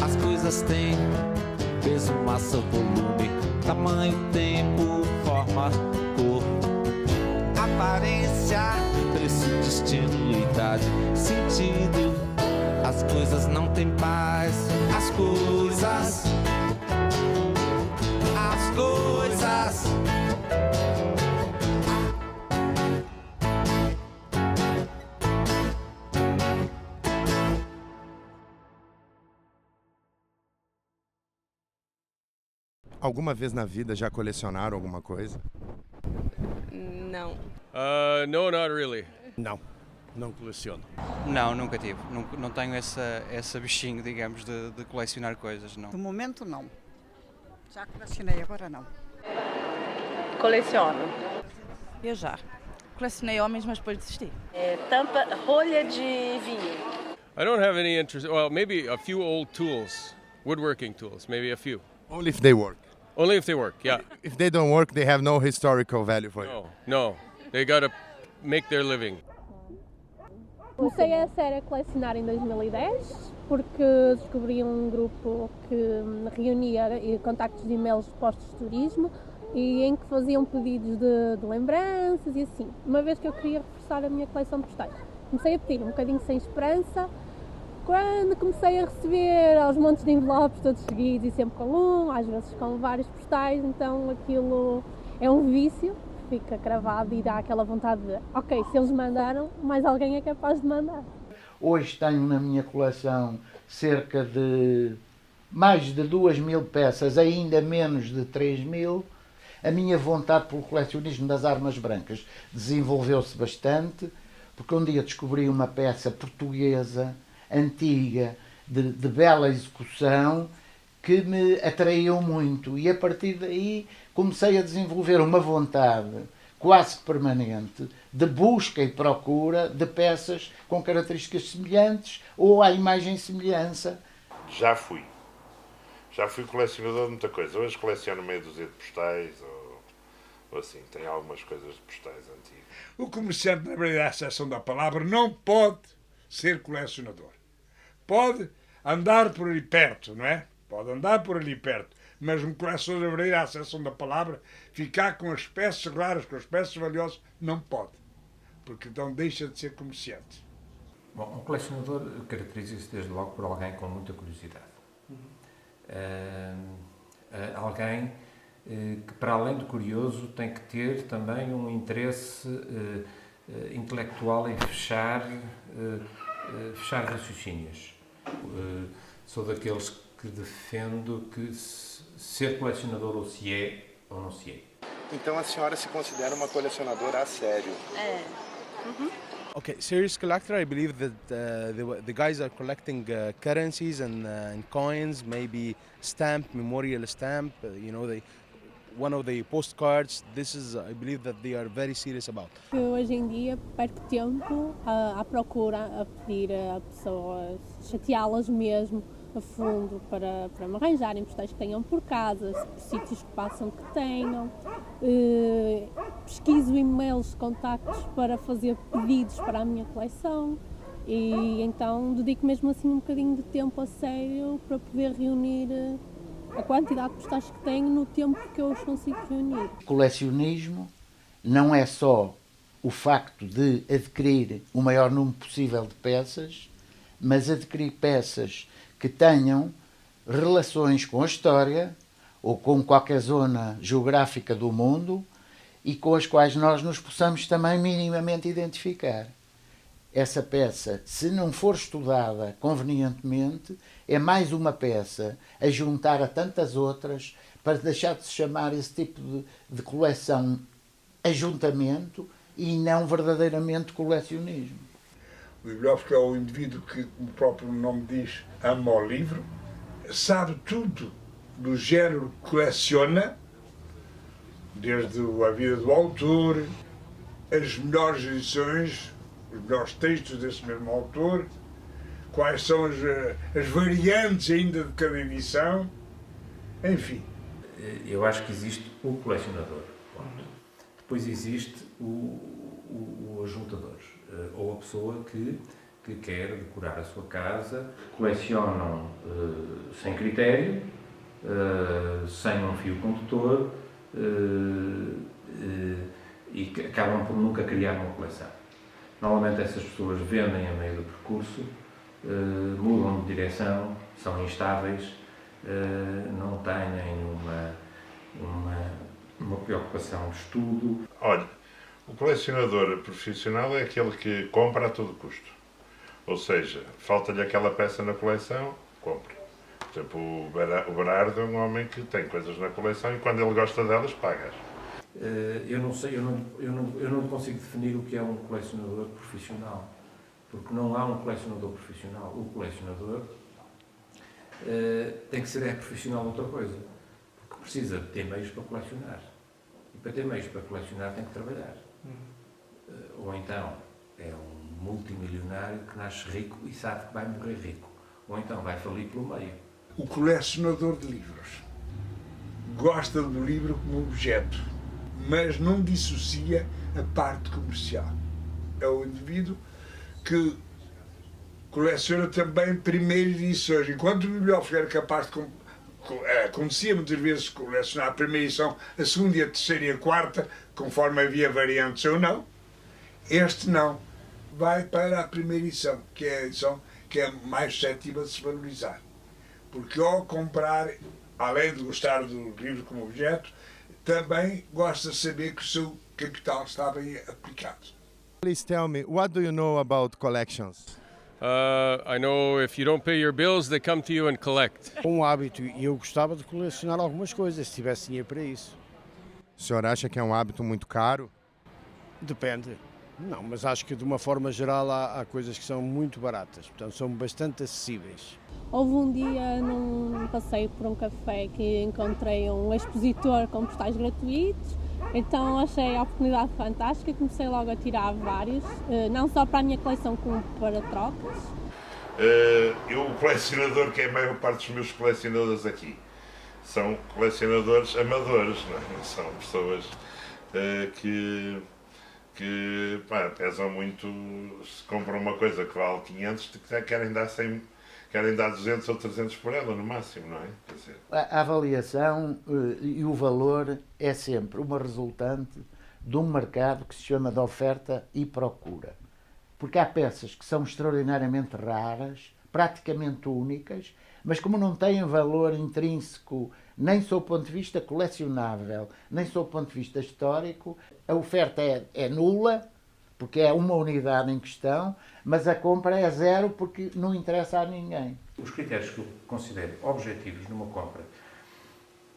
As coisas têm peso, massa, volume, tamanho, tempo, forma, cor, aparência, preço, destino, idade, sentido. As coisas não têm paz. As coisas. Alguma vez na vida já colecionaram alguma coisa? Não. No, not really. Não, não coleciono. Não, nunca tive. Não tenho esse bichinho, digamos, de colecionar coisas, não. No momento, não. Já colecionei, agora não. Coleciono. Eu já. Colecionei homens, mas depois desisti. Tampa, rolha de vinho. I don't have any interest. Well, maybe a few old tools, woodworking tools, maybe a few. Only if they work. Only if they work, yeah. If they don't work, they have no historical value for you. No. They gotta make their living. Comecei a sério a colecionar em 2010 porque descobri um grupo que reunia contactos de e-mails de postos de turismo e em que faziam pedidos de lembranças e assim. Uma vez que eu queria reforçar a minha coleção de postais. Comecei a pedir um bocadinho sem esperança. Quando comecei a receber aos montes de envelopes todos seguidos e sempre com um, às vezes com vários postais, então aquilo é um vício, fica cravado e dá aquela vontade de, ok, se eles mandaram, mais alguém é capaz de mandar. Hoje tenho na minha coleção cerca de mais de 2.000 peças, ainda menos de 3.000. A minha vontade pelo colecionismo das armas brancas desenvolveu-se bastante, porque um dia descobri uma peça portuguesa, antiga, de bela execução, que me atraiu muito e a partir daí comecei a desenvolver uma vontade quase permanente de busca e procura de peças com características semelhantes ou à imagem semelhança. Já fui colecionador de muita coisa. Hoje coleciono meia dúzia de postais ou assim, tenho algumas coisas de postais antigas. O comerciante, na verdade, a acessão da palavra, não pode ser colecionador. Pode andar por ali perto, não é? Pode andar por ali perto, mas um colecionador, na verdadeira acessão da palavra, ficar com as peças raras, com as peças valiosas, não pode. Porque então deixa de ser comerciante. Bom, um colecionador caracteriza-se desde logo por alguém com muita curiosidade. Alguém que, para além de curioso, tem que ter também um interesse intelectual em fechar raciocínios. Sou daqueles que defendo que ser colecionador ou se é ou não se é. Então a senhora se considera uma colecionadora a sério? É. Okay, serious collector, I believe that the guys are collecting currencies and coins, maybe stamp, memorial stamp, one of the postcards. This is, I believe that they are very serious about. Hoje em dia perco tempo à procura, a pedir a pessoas, chateá-las mesmo a fundo para me arranjarem postais que tenham por casa, sítios que passam que tenham. Pesquiso e-mails, contactos para fazer pedidos para a minha coleção e então dedico mesmo assim um bocadinho de tempo a sério para poder reunir a quantidade de postais que tenho no tempo que eu os consigo reunir. Colecionismo não é só o facto de adquirir o maior número possível de peças, mas adquirir peças que tenham relações com a história ou com qualquer zona geográfica do mundo e com as quais nós nos possamos também minimamente identificar. Essa peça, se não for estudada convenientemente, é mais uma peça a juntar a tantas outras para deixar de se chamar esse tipo de coleção ajuntamento e não verdadeiramente colecionismo. O bibliófilo é o indivíduo que, como o próprio nome diz, ama o livro, sabe tudo do género que coleciona, desde a vida do autor, as melhores edições, os melhores textos desse mesmo autor, quais são as variantes ainda de cada edição, enfim. Eu acho que existe o colecionador, ponto. Depois existe o ajuntador, ou a pessoa que que quer decorar a sua casa, colecionam sem critério, sem um fio condutor e que acabam por nunca criar uma coleção. Normalmente essas pessoas vendem a meio do percurso, mudam de direção, são instáveis, não têm uma preocupação de estudo. Olha, o colecionador profissional é aquele que compra a todo custo. Ou seja, falta-lhe aquela peça na coleção, compra. Por exemplo, o Berardo é um homem que tem coisas na coleção e quando ele gosta delas, paga-as. Eu não sei, eu não consigo definir o que é um colecionador profissional, porque não há um colecionador profissional. O colecionador tem que ser profissional de outra coisa, porque precisa de ter meios para colecionar. E para ter meios para colecionar tem que trabalhar. Ou então é um multimilionário que nasce rico e sabe que vai morrer rico. Ou então vai falir pelo meio. O colecionador de livros gosta do livro como objeto, mas não dissocia a parte comercial. É o indivíduo que coleciona também primeiras edições. Enquanto o bibliófilo era capaz de acontecia muitas vezes colecionar a primeira edição, a segunda e a terceira e a quarta, conforme havia variantes ou não, este não. Vai para a primeira edição, que é a edição que é mais suscetível de se valorizar. Porque ao comprar, além de gostar do livro como objeto, também gosta de saber que o seu capital está bem aplicado. Please tell me, what do you know about collections? I know if you don't pay your bills, they come to you and collect. Um hábito, e eu gostava de colecionar algumas coisas, se tivesse dinheiro para isso. O senhor acha que é um hábito muito caro? Depende. Não, mas acho que de uma forma geral há coisas que são muito baratas, portanto são bastante acessíveis. Houve um dia num passeio por um café que encontrei um expositor com postais gratuitos, então achei a oportunidade fantástica, comecei logo a tirar vários, não só para a minha coleção como para trocas. O colecionador, que é a maior parte dos meus colecionadores aqui, são colecionadores amadores, não é? São pessoas que pesam muito, se compram uma coisa que vale 500, querem dar 100, querem dar 200 ou 300 por ela, no máximo, não é? Quer dizer, a avaliação e o valor é sempre uma resultante de um mercado que se chama de oferta e procura. Porque há peças que são extraordinariamente raras, praticamente únicas, mas como não têm valor intrínseco, nem sob o ponto de vista colecionável, nem sob o ponto de vista histórico, a oferta é nula, porque é uma unidade em questão, mas a compra é zero porque não interessa a ninguém. Os critérios que eu considero objetivos numa compra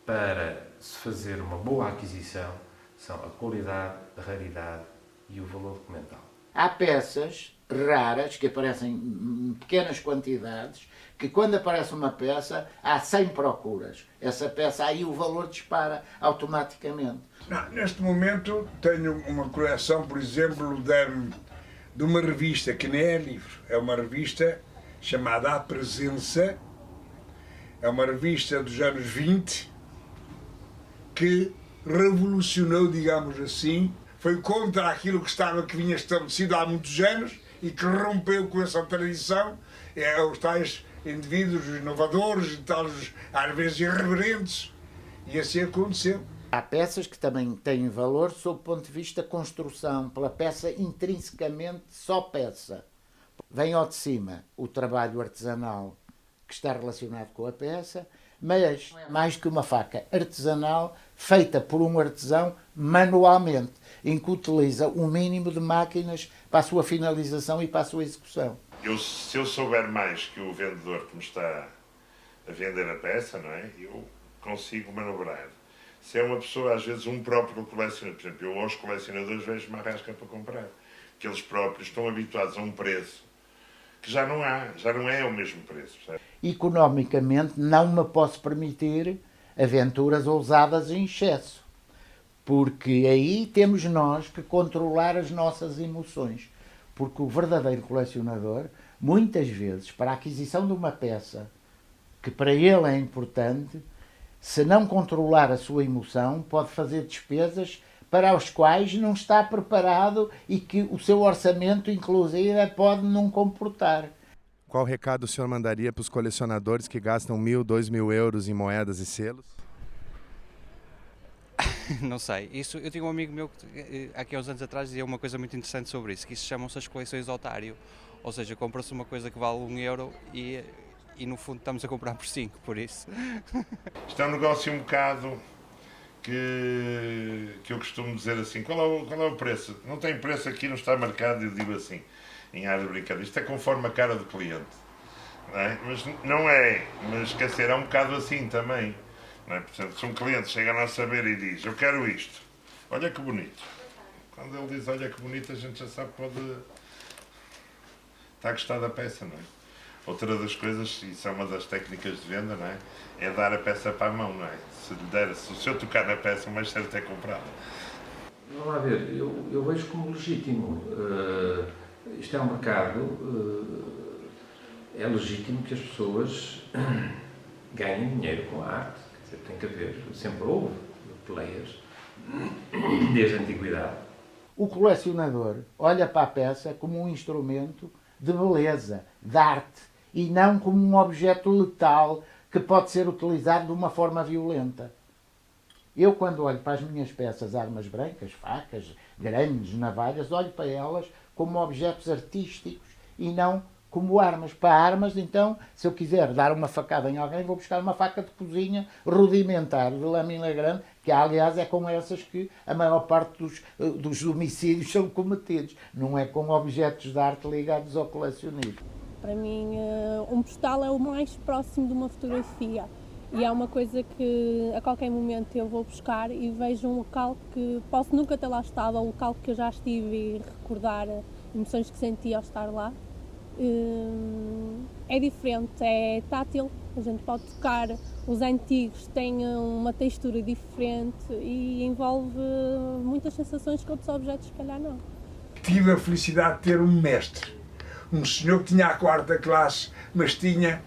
para se fazer uma boa aquisição são a qualidade, a raridade e o valor documental. Há peças raras que aparecem em pequenas quantidades, que quando aparece uma peça há 100 procuras. Essa peça aí o valor dispara automaticamente. Não, neste momento tenho uma coleção, por exemplo, de uma revista que nem é livro, é uma revista chamada A Presença, é uma revista dos anos 20 que revolucionou, digamos assim, foi contra aquilo que vinha estabelecido há muitos anos e que rompeu com essa tradição, os tais indivíduos inovadores, tais, às vezes irreverentes, e assim aconteceu. Há peças que também têm valor sob o ponto de vista construção, pela peça intrinsecamente só peça. Vem ao de cima o trabalho artesanal que está relacionado com a peça, mas mais que uma faca artesanal feita por um artesão manualmente, em que utiliza o mínimo de máquinas para a sua finalização e para a sua execução. se eu souber mais que o vendedor que me está a vender a peça, não é? Eu consigo manobrar. Se é uma pessoa, às vezes, um próprio colecionador, por exemplo, eu aos colecionadores vejo uma rasca para comprar, que eles próprios estão habituados a um preço que já não é o mesmo preço. Sabe? Economicamente não me posso permitir aventuras ousadas em excesso, porque aí temos nós que controlar as nossas emoções, porque o verdadeiro colecionador, muitas vezes, para a aquisição de uma peça que para ele é importante, se não controlar a sua emoção, pode fazer despesas para os quais não está preparado e que o seu orçamento, inclusive, pode não comportar. Qual recado o senhor mandaria para os colecionadores que gastam 1.000, 2.000 euros em moedas e selos? Não sei. Isso, eu tinha um amigo meu que aqui há uns anos atrás dizia uma coisa muito interessante sobre isso, que isso chamam-se as coleções otário. Ou seja, compra-se uma coisa que vale 1 euro e no fundo estamos a comprar por 5, por isso. Isto é um negócio um bocado que eu costumo dizer assim, qual é o preço? Não tem preço aqui, não está marcado, eu digo assim, em área de brincadeira. Isto é conforme a cara do cliente. Não é? Mas não é, mas quer dizer, é um bocado assim também. Não é? Portanto, se um cliente chega a não saber e diz, eu quero isto, olha que bonito. Quando ele diz, olha que bonito, a gente já sabe que pode estar a gostar da peça, não é? Outra das coisas, isso é uma das técnicas de venda, não é? É dar a peça para a mão, não é? Se eu tocar na peça, o mais certo é comprá-la. Vamos lá ver, eu vejo como legítimo. Isto é um mercado, é legítimo que as pessoas ganhem dinheiro com a arte. Quer dizer, tem que haver, sempre houve players, desde a antiguidade. O colecionador olha para a peça como um instrumento de beleza, de arte, e não como um objeto letal que pode ser utilizado de uma forma violenta. Eu, quando olho para as minhas peças, armas brancas, facas, grandes, navalhas, olho para elas como objetos artísticos e não como armas. Para armas, então, se eu quiser dar uma facada em alguém, vou buscar uma faca de cozinha rudimentar, de lâmina grande, que aliás é com essas que a maior parte dos homicídios são cometidos. Não é com objetos de arte ligados ao colecionismo. Para mim, um postal é o mais próximo de uma fotografia. E é uma coisa que a qualquer momento eu vou buscar e vejo um local que posso nunca ter lá estado, ou um local que eu já estive e recordar emoções que senti ao estar lá. É diferente, é tátil, a gente pode tocar, os antigos têm uma textura diferente e envolve muitas sensações que outros objetos se calhar não. Tive a felicidade de ter um mestre, um senhor que tinha a 4ª classe, mas tinha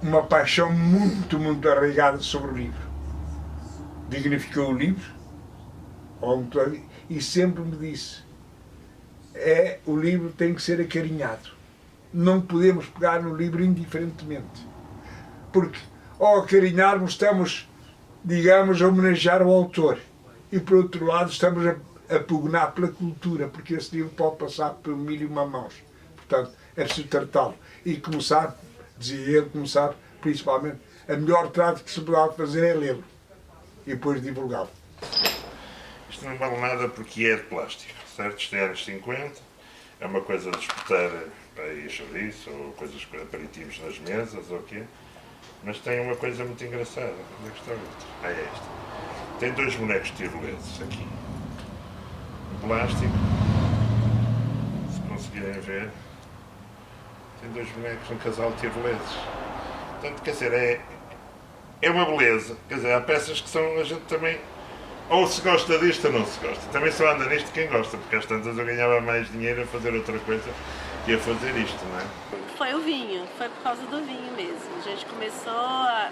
uma paixão muito, muito arraigada sobre o livro. Dignificou o livro e sempre me disse, o livro tem que ser acarinhado. Não podemos pegar no livro indiferentemente. Porque, ao acarinharmos, estamos, digamos, a homenagear o autor. E, por outro lado, estamos a pugnar pela cultura, porque esse livro pode passar por 1001 mãos. Portanto, é preciso tratá-lo. E começar, dizia ele, principalmente, a melhor trato que se pode fazer é lê-lo. E depois divulgá-lo. Isto não vale nada porque é de plástico, certo? Isto é anos 50, é uma coisa de espetar para ir chouriço, ou coisas, aperitivos nas mesas, ou o quê. Mas tem uma coisa muito engraçada. Onde é que está o outro? É esta. Tem 2 bonecos tiroleses aqui. Em plástico. Se conseguirem ver. Tem 2 bonecos, um casal de tiroleses. Portanto, quer dizer, é uma beleza. Quer dizer, há peças que são, a gente também, ou se gosta disto ou não se gosta. Também só anda nisto quem gosta, porque às tantas eu ganhava mais dinheiro a fazer outra coisa que a fazer isto, não é? Foi o vinho, foi por causa do vinho mesmo. A gente começou a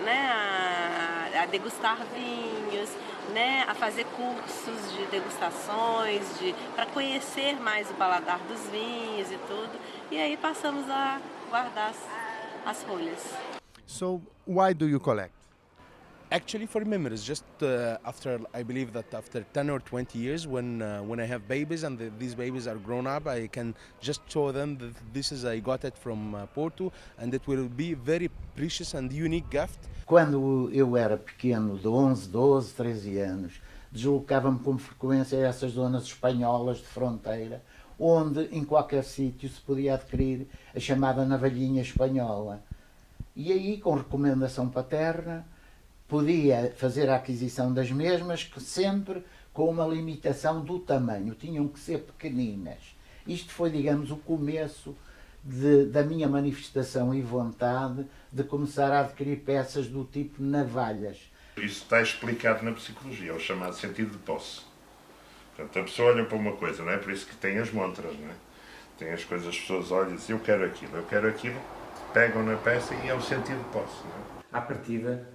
degustar vinhos, né, a fazer cursos de degustações, para conhecer mais o paladar dos vinhos e tudo. E aí passamos a guardar as rolhas. So, why do you collect? Actually, for memories, just after, I believe that after 10 or 20 years, when I have babies and these babies are grown up, I can just show them that I got it from Porto, and it will be very precious and unique gift. Quando eu era pequeno, de 11, 12, 13 anos, deslocava-me com frequência a essas zonas espanholas de fronteira, onde em qualquer sítio se podia adquirir a chamada navalhinha espanhola. E aí, com recomendação paterna, podia fazer a aquisição das mesmas, que sempre com uma limitação do tamanho, tinham que ser pequeninas. Isto foi, digamos, o começo da minha manifestação e vontade de começar a adquirir peças do tipo navalhas. Isso está explicado na psicologia, é o chamado sentido de posse. Portanto, a pessoa olha para uma coisa, não é? Por isso que tem as montras, não é? Tem as coisas, as pessoas olham e dizem, eu quero aquilo, pegam na peça e é o sentido de posse, não é? À partida,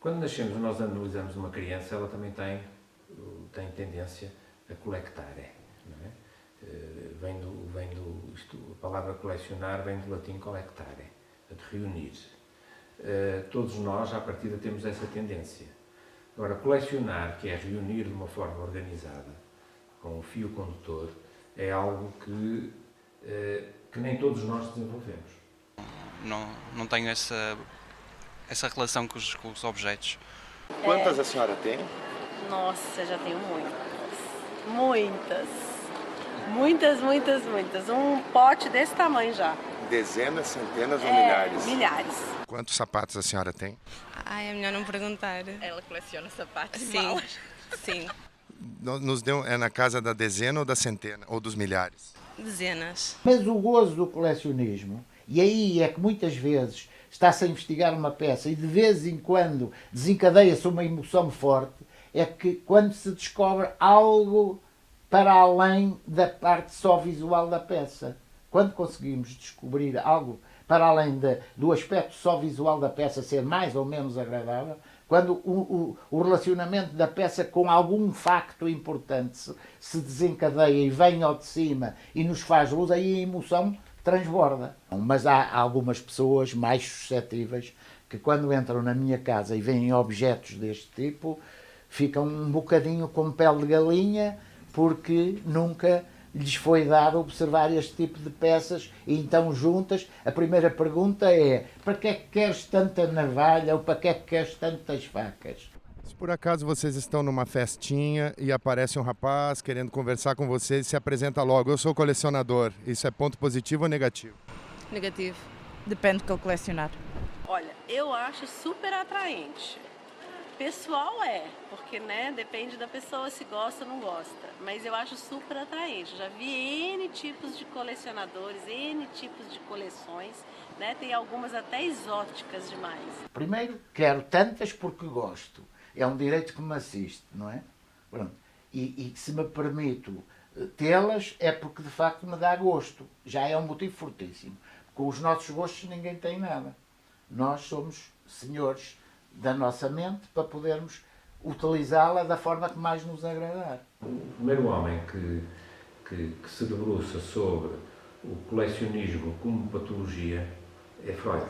quando nascemos, nós analisamos uma criança, ela também tem tem tendência a colectare, não é? A palavra colecionar vem do latim collectare, de reunir. Todos nós, à partida, temos essa tendência. Agora, colecionar, que é reunir de uma forma organizada, com um fio condutor, é algo que nem todos nós desenvolvemos. Não tenho essa relação com os objetos. Quantas a senhora tem? Nossa, já tenho muitas. Muitas. Um pote desse tamanho já. Dezenas, centenas ou milhares? Milhares. Quantos sapatos a senhora tem? É melhor não perguntar. Ela coleciona sapatos e Sim, malas. sim. Nos deu, é na casa da dezena ou da centena? Ou dos milhares? Dezenas. Mas o gozo do colecionismo, e aí é que muitas vezes está-se a investigar uma peça e de vez em quando desencadeia-se uma emoção forte, é que quando se descobre algo para além da parte só visual da peça. Quando conseguimos descobrir algo para além do aspecto só visual da peça ser mais ou menos agradável, quando o relacionamento da peça com algum facto importante se desencadeia e vem ao de cima e nos faz luz, aí a emoção transborda. Mas há algumas pessoas mais suscetíveis que quando entram na minha casa e veem objetos deste tipo, ficam um bocadinho com pele de galinha, porque nunca lhes foi dado observar este tipo de peças e então juntas, a primeira pergunta é: para que é que queres tanta navalha ou para que é que queres tantas facas? Se por acaso vocês estão numa festinha e aparece um rapaz querendo conversar com vocês, se apresenta logo: eu sou colecionador. Isso é ponto positivo ou negativo? Negativo. Depende do que ele colecionar. Olha, eu acho super atraente. Pessoal porque depende da pessoa se gosta ou não gosta, mas eu acho super atraente. Já vi N tipos de colecionadores, N tipos de coleções, tem algumas até exóticas demais. Primeiro, quero tantas porque gosto, é um direito que me assiste, não é? Pronto. E se me permito tê-las é porque de facto me dá gosto, já é um motivo fortíssimo. Com os nossos gostos ninguém tem nada, nós somos senhores da nossa mente para podermos utilizá-la da forma que mais nos agradar. O primeiro homem que se debruça sobre o colecionismo como patologia é Freud.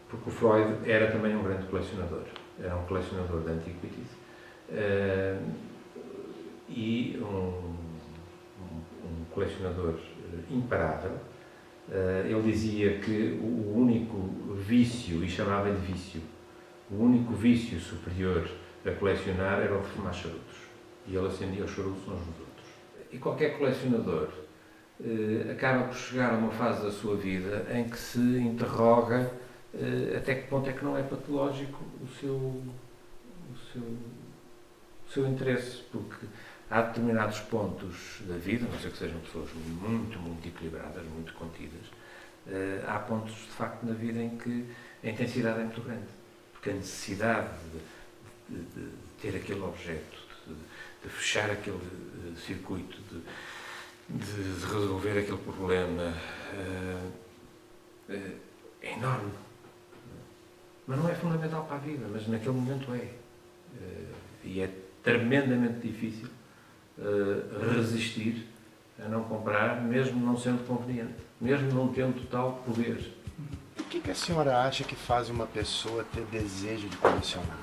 Porque o Freud era também um grande colecionador. Era um colecionador de antiquities e um colecionador imparável. Ele dizia que o único vício, e chamava-lhe vício, o único vício superior a colecionar era o de fumar charutos. E ele acendia os charutos uns nos outros. E qualquer colecionador acaba por chegar a uma fase da sua vida em que se interroga até que ponto é que não é patológico o seu interesse, porque há determinados pontos da vida, não sei que sejam pessoas muito equilibradas, muito contidas, há pontos de facto na vida em que a intensidade é muito grande, porque a necessidade de ter aquele objeto, de fechar aquele circuito, de resolver aquele problema é enorme. Mas não é fundamental para a vida, mas naquele momento é. E é tremendamente difícil resistir a não comprar, mesmo não sendo conveniente, mesmo não tendo tal poder. O que a senhora acha que faz uma pessoa ter desejo de colecionar?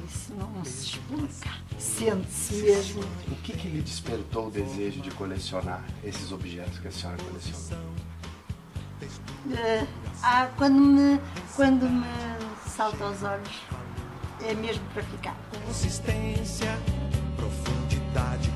Isso não se explica. Sente-se mesmo. O que lhe despertou o desejo de colecionar esses objetos que a senhora coleciona? Quando me salta aos olhos, é mesmo para ficar. Consistência, profundidade.